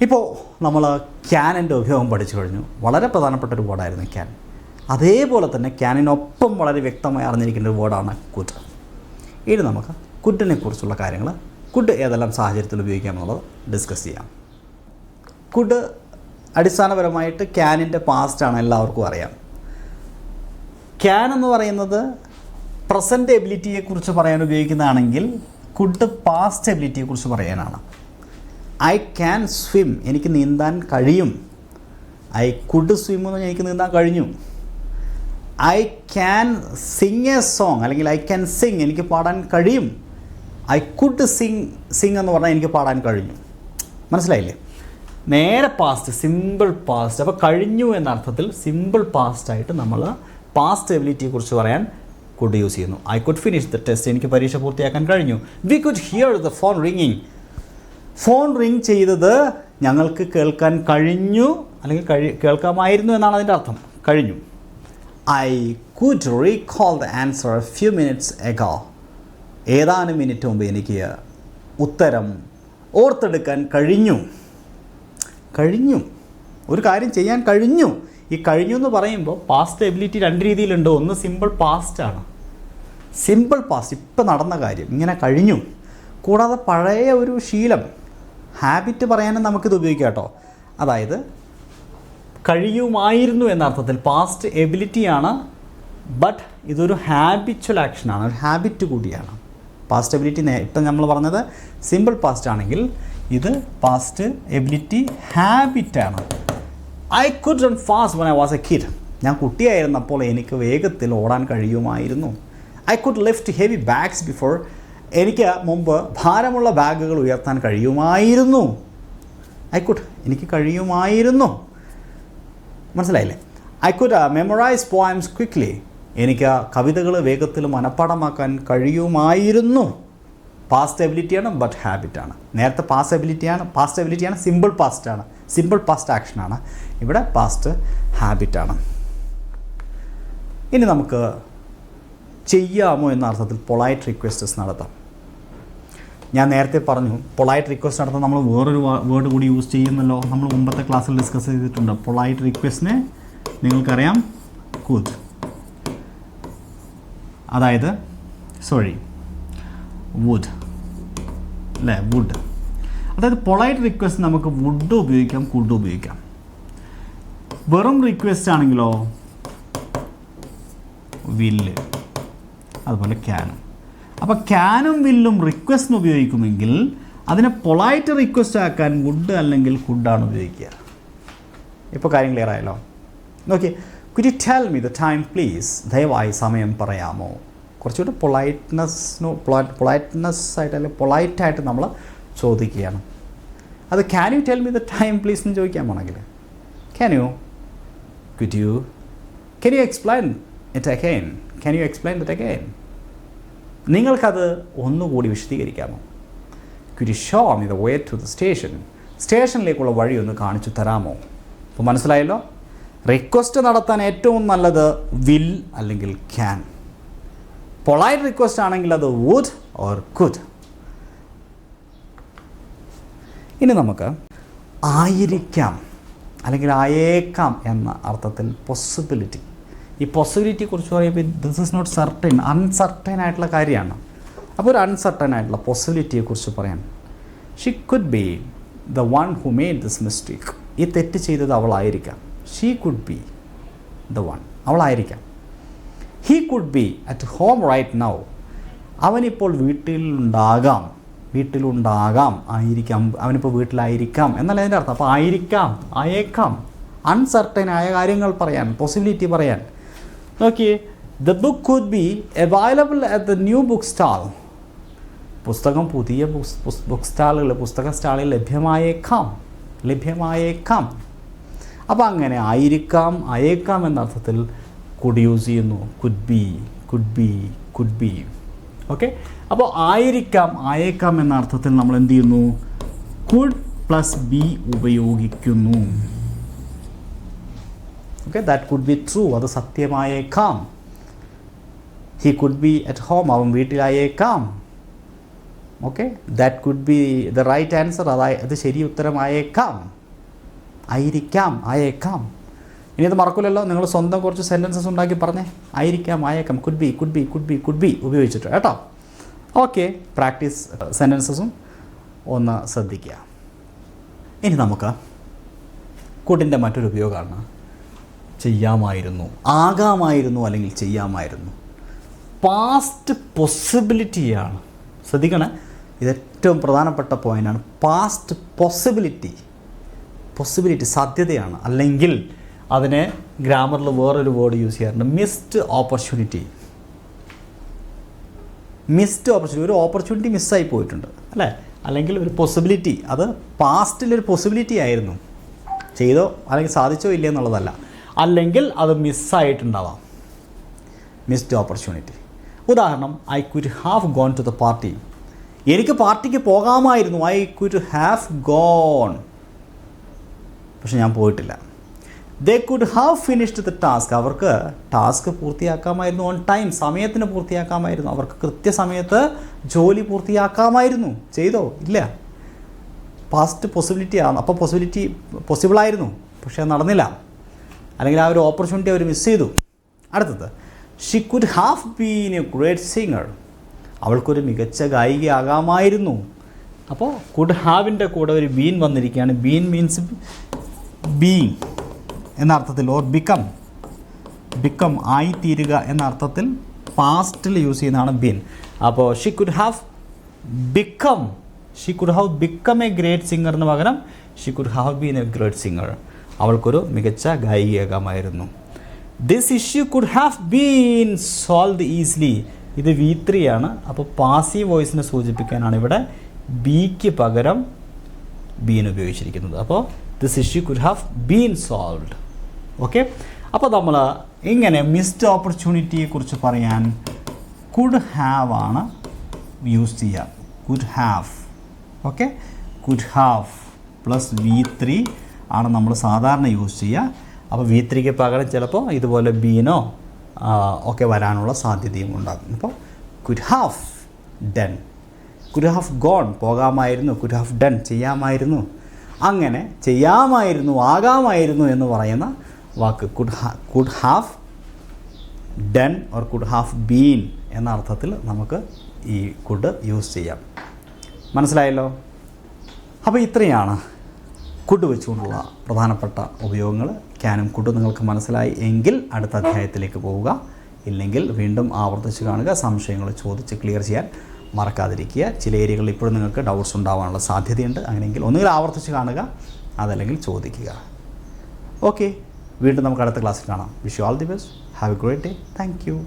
ഇപ്പോൾ നമ്മൾ ക്യാനിൻ്റെ ഉപയോഗം പഠിച്ചു കഴിഞ്ഞു. വളരെ പ്രധാനപ്പെട്ട ഒരു വേർഡായിരുന്നു ക്യാൻ. അതേപോലെ തന്നെ ക്യാനിനൊപ്പം വളരെ വ്യക്തമായി അറിഞ്ഞിരിക്കേണ്ട ഒരു വേർഡാണ് കുഡ്. ഇനി നമുക്ക് കുഡിനെ കുറിച്ചുള്ള കാര്യങ്ങൾ, കുഡ് ഏതെല്ലാം സാഹചര്യത്തിൽ ഉപയോഗിക്കാമെന്നുള്ളത് ഡിസ്കസ് ചെയ്യാം. കുഡ് അടിസ്ഥാനപരമായിട്ട് ക്യാനിൻ്റെ പാസ്റ്റാണ്, എല്ലാവർക്കും അറിയാം. ക്യാൻ എന്ന് പറയുന്നത് പ്രസൻറ്റ് എബിലിറ്റിയെക്കുറിച്ച് പറയാൻ ഉപയോഗിക്കുന്നതാണെങ്കിൽ കുഡ് പാസ്റ്റ് എബിലിറ്റിയെക്കുറിച്ച് പറയാനാണ്. ഐ ക്യാൻ സ്വിം, എനിക്ക് നീന്താൻ കഴിയും. ഐ കുഡ് സ്വിം എന്ന് പറഞ്ഞാൽ എനിക്ക് നീന്താൻ കഴിഞ്ഞു. I can Singh A song, അല്ലെങ്കിൽ ഐ ക്യാൻ സിങ്, എനിക്ക് പാടാൻ കഴിയും. ഐ കുഡ് സിങ് എന്ന് പറഞ്ഞാൽ എനിക്ക് പാടാൻ കഴിഞ്ഞു. മനസ്സിലായില്ലേ? നേരെ പാസ്റ്റ്, സിമ്പിൾ പാസ്റ്റ്. അപ്പോൾ കഴിഞ്ഞു എന്ന അർത്ഥത്തിൽ സിമ്പിൾ പാസ്റ്റായിട്ട് നമ്മൾ പാസ്റ്റ് എബിലിറ്റിയെക്കുറിച്ച് പറയാൻ കുഡ് യൂസ് ചെയ്യുന്നു. I could finish the test, എനിക്ക് പരീക്ഷ പൂർത്തിയാക്കാൻ കഴിഞ്ഞു. We could hear the phone റിങ്ങിങ്, ഫോൺ റിങ് ചെയ്തത് ഞങ്ങൾക്ക് കേൾക്കാൻ കഴിഞ്ഞു, അല്ലെങ്കിൽ കേൾക്കാമായിരുന്നു എന്നാണ് അതിൻ്റെ അർത്ഥം. കഴിഞ്ഞു. I could recall the answer A few minutes ago, ഏതാനും മിനിറ്റ് മുമ്പ് എനിക്ക് ഉത്തരം ഓർത്തെടുക്കാൻ കഴിഞ്ഞു. കഴിഞ്ഞു, ഒരു കാര്യം ചെയ്യാൻ കഴിഞ്ഞു. ഈ കഴിഞ്ഞു എന്ന് പറയുമ്പോൾ പാസ്റ്റ് എബിലിറ്റി രണ്ട് രീതിയിലുണ്ട്. ഒന്ന് സിമ്പിൾ പാസ്റ്റാണ്. സിമ്പിൾ പാസ്റ്റ്, ഇപ്പം നടന്ന കാര്യം, ഇങ്ങനെ കഴിഞ്ഞു. കൂടാതെ പഴയ ഒരു ശീലം, ഹാബിറ്റ് പറയാനും നമുക്കിത് ഉപയോഗിക്കാം കേട്ടോ. അതായത് കഴിയുമായിരുന്നു എന്ന അർത്ഥത്തിൽ പാസ്റ്റ് എബിലിറ്റിയാണ്, ബട്ട് ഇതൊരു ഹാബിച്വൽ ആക്ഷനാണ്, ഒരു ഹാബിറ്റ് കൂടിയാണ്. പാസ്റ്റ് എബിലിറ്റി ഇപ്പം നമ്മൾ പറഞ്ഞത് സിമ്പിൾ പാസ്റ്റ് ആണെങ്കിൽ ഇത് പാസ്റ്റ് എബിലിറ്റി ഹാബിറ്റാണ്. I could run fast when I was a kid, ഞാൻ കുട്ടിയായിരുന്നപ്പോൾ എനിക്ക് വേഗത്തിൽ ഓടാൻ കഴിയുമായിരുന്നു. I could lift heavy bags before, എനിക്ക് മുമ്പ് ഭാരമുള്ള ബാഗുകൾ ഉയർത്താൻ കഴിയുമായിരുന്നു. ഐ കുഡ്, എനിക്ക് കഴിയുമായിരുന്നു. മനസ്സിലായില്ലേ? I could memorise poems quickly, എനിക്ക് കവിതകൾ വേഗത്തിൽ മനഃപ്പാഠമാക്കാൻ കഴിയുമായിരുന്നു. പാസ്റ്റ് എബിലിറ്റിയാണ്, ബട്ട് ഹാബിറ്റാണ്. നേരത്തെ പാസ്റ്റ് എബിലിറ്റിയാണ്, സിമ്പിൾ പാസ്റ്റാണ്, സിമ്പിൾ പാസ്റ്റ് ആക്ഷനാണ്. ഇവിടെ പാസ്റ്റ് ഹാബിറ്റാണ്. ഇനി നമുക്ക് ചെയ്യാമോ എന്ന അർത്ഥത്തിൽ പൊളൈറ്റ് റിക്വസ്റ്റസ് നടത്താം. ഞാൻ നേരത്തെ പറഞ്ഞു, പൊളൈറ്റ് റിക്വസ്റ്റ് നടത്താൻ നമ്മൾ വേറൊരു വേർഡ് കൂടി യൂസ് ചെയ്യുന്നല്ലോ. നമ്മൾ മുമ്പത്തെ ക്ലാസ്സിൽ ഡിസ്കസ് ചെയ്തിട്ടുണ്ട്. പൊളൈറ്റ് റിക്വസ്റ്റിനെ നിങ്ങൾക്കറിയാം, കുഡ്, അതായത് വുഡ് അല്ലേ, വുഡ്. അതായത് പൊളൈറ്റ് റിക്വസ്റ്റ് നമുക്ക് വുഡ് ഉപയോഗിക്കാം, കുഡ് ഉപയോഗിക്കാം. വെറും റിക്വസ്റ്റ് ആണെങ്കിലോ വില്ല്, അതുപോലെ ക്യാനും. അപ്പോൾ ക്യാനും വില്ലും റിക്വസ്റ്റിന് ഉപയോഗിക്കുമെങ്കിൽ അതിനെ പൊളൈറ്റ് റിക്വസ്റ്റ് ആക്കാൻ വുഡ് അല്ലെങ്കിൽ കുഡാണ് ഉപയോഗിക്കുക. ഇപ്പോൾ കാര്യം ക്ലിയർ ആയല്ലോ? നോക്കി, could you tell me the time please, ദയവായി സമയം പറയാമോ. കുറച്ചുകൂടി പൊളൈറ്റ്നെസ് ആയിട്ട്, അല്ലെങ്കിൽ പൊളൈറ്റായിട്ട് നമ്മൾ ചോദിക്കുകയാണ്. അത് can you tell me the time please എന്ന് ചോദിക്കാൻ പോണെങ്കിൽ can you, could you, can you explain it again, can you explain it again, നിങ്ങൾക്കത് ഒന്നുകൂടി വിശദീകരിക്കാമോ. Could you show me the way to the station, സ്റ്റേഷനിലേക്കുള്ള വഴി ഒന്ന് കാണിച്ചു തരാമോ. അപ്പോൾ മനസ്സിലായല്ലോ? റിക്വസ്റ്റ് നടത്താൻ ഏറ്റവും നല്ലത് വിൽ അല്ലെങ്കിൽ ക്യാൻ. പൊളൈറ്റ് റിക്വസ്റ്റ് ആണെങ്കിൽ അത് വുഡ് ഓർ കുഡ്. ഇനി നമുക്ക് ആയിരിക്കാം അല്ലെങ്കിൽ ആയേക്കാം എന്ന അർത്ഥത്തിൽ പോസിബിലിറ്റി. ഈ പോസിബിലിറ്റിയെ കുറിച്ച് പറയുമ്പോൾ this is not certain, uncertain ആയിട്ടുള്ള കാര്യമാണ്. അപ്പോൾ ഒരു അൺസർട്ടൻ ആയിട്ടുള്ള പോസിബിലിറ്റിയെക്കുറിച്ച് പറയാൻ, she could be the one who made this mistake, ഈ തെറ്റ് ചെയ്തത് അവളായിരിക്കാം. She could be the one, അവളായിരിക്കാം. He could be at home right now, അവനിപ്പോൾ വീട്ടിലുണ്ടാകാം, ആയിരിക്കാം, അവനിപ്പോൾ വീട്ടിലായിരിക്കാം എന്നല്ല അതിൻ്റെ അർത്ഥം. അപ്പോൾ ആയിരിക്കാം, ആയേക്കാം, അൺസർട്ടൻ ആയ കാര്യങ്ങൾ പറയാൻ, പോസിബിലിറ്റി പറയാൻ. നോക്കിയേ, the book could be available at the new book stall, പുസ്തകം പുതിയ ബുക്ക് സ്റ്റാളുകൾ, പുസ്തക സ്റ്റാളിൽ ലഭ്യമായേക്കാം. അപ്പോൾ അങ്ങനെ ആയിരിക്കാം, ആയേക്കാം എന്ന അർത്ഥത്തിൽ കുഡ് യൂസ് ചെയ്യുന്നു. Could be. ഓക്കെ, അപ്പോൾ ആയിരിക്കാം, ആയേക്കാം എന്ന അർത്ഥത്തിൽ നമ്മൾ എന്ത് ചെയ്യുന്നു? കുഡ് പ്ലസ് ബി ഉപയോഗിക്കുന്നു. Okay, that could be true, അത് സത്യമായേക്കാം. He could be at home, അവൻ വീട്ടിലായേക്കാം. Okay, that could be the right answer. അത് ശരി ഉത്തരമായേക്കാം, ആയിരിക്കാം, ആയേക്കാം. ഇനി അത് മറക്കില്ലല്ലോ, നിങ്ങൾ സ്വന്തം കുറച്ച് സെൻറ്റൻസസ് ഉണ്ടാക്കി പറഞ്ഞേ. ആയിരിക്കാം, ആയേക്കാം, could be, could be, could be, could be ഉപയോഗിച്ചിട്ട് കേട്ടോ. ഓക്കെ, പ്രാക്ടീസ് സെൻറ്റൻസസും ഒന്ന് ശ്രദ്ധിക്കുക. ഇനി നമുക്ക് കുഡിൻ്റെ മറ്റൊരു ഉപയോഗമാണ് ചെയ്യാമായിരുന്നു, ആകാമായിരുന്നു, അല്ലെങ്കിൽ ചെയ്യാമായിരുന്നു. പാസ്റ്റ് പോസിബിലിറ്റിയാണ്. ശ്രദ്ധിക്കണേ, ഇത് ഏറ്റവും പ്രധാനപ്പെട്ട പോയിൻ്റാണ്. പാസ്റ്റ് പോസിബിലിറ്റി, സാധ്യതയാണ്. അല്ലെങ്കിൽ അതിനെ ഗ്രാമറിൽ വേറൊരു വേർഡ് യൂസ് ചെയ്യാറുണ്ട്, മിസ്ഡ് ഓപ്പർച്യൂണിറ്റി. ഒരു ഓപ്പർച്യൂണിറ്റി മിസ്സായി പോയിട്ടുണ്ട് അല്ലേ, അല്ലെങ്കിൽ ഒരു പോസിബിലിറ്റി, അത് പാസ്റ്റിലൊരു പോസിബിലിറ്റി ആയിരുന്നു, ചെയ്തോ അല്ലെങ്കിൽ സാധിച്ചോ ഇല്ല എന്നുള്ളതല്ല, അല്ലെങ്കിൽ അത് മിസ്സായിട്ടുണ്ടാവാം, മിസ്ഡ് ഓപ്പർച്യൂണിറ്റി. ഉദാഹരണം, I could have gone to the party. എനിക്ക് പാർട്ടിക്ക് പോകാമായിരുന്നു, ഐ കുഡ് ഹാവ് ഗോൺ, പക്ഷെ ഞാൻ പോയിട്ടില്ല. They could have finished the task. അവർക്ക് ടാസ്ക് പൂർത്തിയാക്കാമായിരുന്നു, ഓൺ ടൈം, സമയത്തിന് പൂർത്തിയാക്കാമായിരുന്നു. അവർക്ക് കൃത്യസമയത്ത് ജോലി പൂർത്തിയാക്കാമായിരുന്നു, ചെയ്തോ ഇല്ല. പാസ്റ്റ് പോസിബിലിറ്റിയാണ്. അപ്പോൾ പോസിബിളായിരുന്നു, പക്ഷേ അത് നടന്നില്ല, അല്ലെങ്കിൽ ആ ഒരു ഓപ്പർച്യൂണിറ്റി അവർ മിസ് ചെയ്തു. അടുത്തത്, Xi could have been a great singer. അവൾക്കൊരു മികച്ച ഗായികയാകാമായിരുന്നു. അപ്പോൾ കുഡ് ഹാവിൻ്റെ കൂടെ ഒരു ബീൻ വന്നിരിക്കുകയാണ്. ബീൻ മീൻസ് ബീങ് എന്ന അർത്ഥത്തിൽ, ഓർ ബിക്കം ആയിത്തീരുക എന്ന അർത്ഥത്തിൽ പാസ്റ്റിൽ യൂസ് ചെയ്യുന്നതാണ് ബീൻ. അപ്പോൾ she could have become a great സിംഗറിന് പകരം she could have been a great singer. അവൾക്കൊരു മികച്ച ഗായികയാകാമായിരുന്നു. This issue could have been solved easily. ഇത് V3 ആണ്. അപ്പോൾ പാസീവ് വോയിസിനെ സൂചിപ്പിക്കാനാണ് ഇവിടെ ബിക്ക് പകരം ബീൻ ഉപയോഗിച്ചിരിക്കുന്നത്. അപ്പോൾ this issue could have been solved. Okay, അപ്പോൾ നമ്മൾ ഇങ്ങനെ മിസ്ഡ് ഓപ്പർച്യൂണിറ്റിയെക്കുറിച്ച് പറയാൻ കുഡ് ഹാവ് ആണ് യൂസ് ചെയ്യുക. Could have, okay, could have plus V3 ആണ് നമ്മൾ സാധാരണ യൂസ് ചെയ്യുക. അപ്പോൾ V3ക്ക് പകരം ചിലപ്പോൾ ഇതുപോലെ ബീനോ ഒക്കെ വരാനുള്ള സാധ്യതയും ഉണ്ടാകും. അപ്പോൾ could have done, could have gone പോകാമായിരുന്നു, കുഡ് ഹാവ് ഡൺ ചെയ്യാമായിരുന്നു. അങ്ങനെ ചെയ്യാമായിരുന്നു, ആകാമായിരുന്നു എന്ന് പറയുന്ന വാക്ക് could have done or could have been എന്ന അർത്ഥത്തിൽ നമുക്ക് ഈ കുഡ് യൂസ് ചെയ്യാം. മനസ്സിലായല്ലോ? അപ്പോൾ ഇത്രയാണ് കുഡ് വെച്ചുകൊണ്ടുള്ള പ്രധാനപ്പെട്ട ഉപയോഗങ്ങൾ. ക്യാനും കുഡും നിങ്ങൾക്ക് മനസ്സിലായി എങ്കിൽ അടുത്ത അധ്യായത്തിലേക്ക് പോവുക. ഇല്ലെങ്കിൽ വീണ്ടും ആവർത്തിച്ച് കാണുക. സംശയങ്ങൾ ചോദിച്ച് ക്ലിയർ ചെയ്യാൻ മറക്കാതിരിക്കുക. ചില ഏരിയകളിൽ ഇപ്പോഴും നിങ്ങൾക്ക് ഡൗട്ട്സ് ഉണ്ടാവാനുള്ള സാധ്യതയുണ്ട്. അങ്ങനെയെങ്കിൽ ഒന്നുകിൽ ആവർത്തിച്ച് കാണുക, അതല്ലെങ്കിൽ ചോദിക്കുക. ഓക്കെ, വീണ്ടും നമുക്ക് അടുത്ത ക്ലാസ്സിൽ കാണാം. Wish you all the best. Have A great day. Thank you.